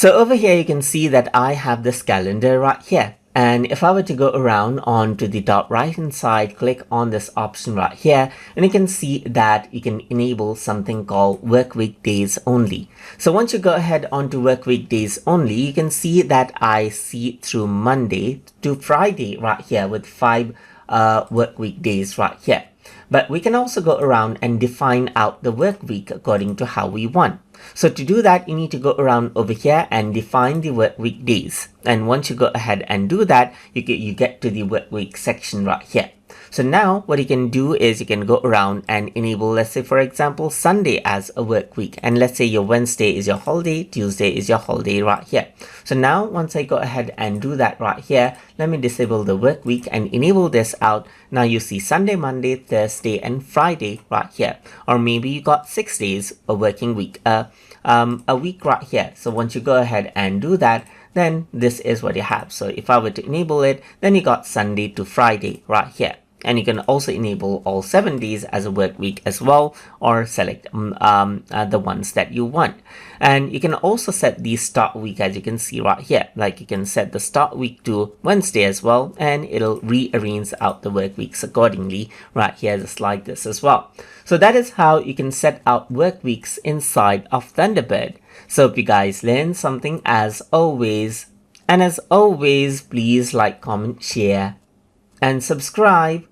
So over here, you can see that I have this calendar right here. And if I were to go around onto the top right hand side, click on this option right here, and you can see that you can enable something called work week days only. So once you go ahead onto work week days only, you can see that I see through Monday to Friday right here with 5 work week days right here. But we can also go around and define out the work week according to how we want. So to do that, you need to go around over here and define the work week days. And once you go ahead and do that, you get to the work week section right here. So now what you can do is you can go around and enable, let's say, for example, Sunday as a work week. And let's say your Wednesday is your holiday, Tuesday is your holiday right here. So now once I go ahead and do that right here, let me disable the work week and enable this out. Now you see Sunday, Monday, Thursday, and Friday right here. Or maybe you got 6 days a working week, a week right here. So once you go ahead and do that, then this is what you have. So if I were to enable it, then you got Sunday to Friday right here. And you can also enable all 7 days as a work week as well, or select the ones that you want. And you can also set the start week, as you can see right here. Like you can set the start week to Wednesday as well, and it'll rearrange out the work weeks accordingly right here, just like this as well. So that is how you can set out work weeks inside of Thunderbird. So if you guys learned something as always, and as always, please like, comment, share, and subscribe.